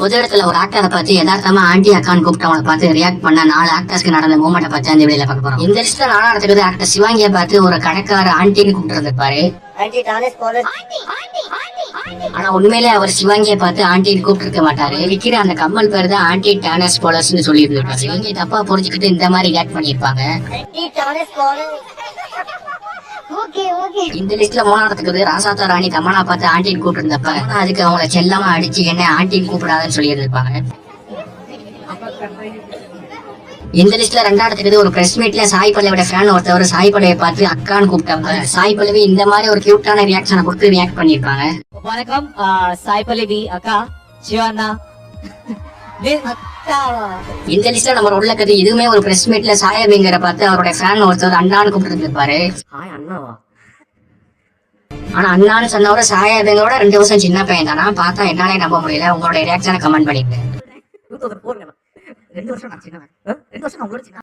பொது இடத்துல ஒரு ஆக்டரை பார்த்து யதார்த்தமா ஆண்டி அக்கான்னு கூப்பிட்டவங்களை பார்த்து ரியாக்ட் பண்ண 4 ஆக்டர்ஸ்க்கு நடந்த மூமெண்ட்டை பத்தி அந்த வீடியோல பார்க்க போறோம். இந்த லிஸ்ட்ல 4 நடத்துறது ஆக்டர் சிவாங்கியை பார்த்து ஒரு கடைக்கார ஆண்டின்னு கூப்பிட்டு இருந்திருப்பாரு. ஆனா உண்மையிலே அவர் சிவாங்கியை பார்த்து ஆண்டின்னு கூப்பிட்டு இருக்க மாட்டாரு. விக்கிற அந்த கம்மல் பேர் தான் ஆன்டி டானஸ் போலர்ஸ்னு சொல்லி இருந்திருப்பாரு. சிவாங்கி தப்பா புரிஞ்சுக்கிட்டு இந்த மாதிரி ரியாக்ட் பண்ணிருப்பாங்க. இந்த லிஸ்ட்ல 3 ராசாத்தா ராணி தமன்னா பார்த்து ஆண்டின்னு கூப்பிட்டு இருந்தப்ப அதுக்கு அவங்கள செல்லமா அடிச்சு என்ன ஆண்டின்னு கூப்பிடாதுன்னு சொல்லி இருந்திருப்பாங்க. இந்த லிஸ்ட்ல 2 ஒரு பிரஸ் மீட்ல சாய் பல்லவியோட ஃபேன் ஒருத்தவர் சாய் பல்லவியை பார்த்து அக்கான்னு கூப்பிட்டாங்க. சாய் பல்லவி இந்த மாதிரி ஒரு கியூட்டான ரியாக்ஷனை கொடுத்து ரியாக்ட் பண்ணிருப்பாங்க. வணக்கம் சாய் பல்லவி அக்கா சிவானா. இந்த லிஸ்ட்ல நம்ம உள்ள கதை இதுவுமே ஒரு பிரஸ் மீட்ல சாயபிங்கரை பார்த்து அவரோட ஃபேன் ஒருத்தவர் அண்ணான்னு கூப்பிட்டு இருப்பாரு. ஆனா அண்ணான்னு சொன்னவரை சாயபிங்கரோட 2 வருஷம் சின்ன பையன் தானா பார்த்தா என்னாலே நம்ப முடியல. உங்களோட ரியாக்ஷனை கமெண்ட் பண்ணிருக்கேன். 2 வருஷம்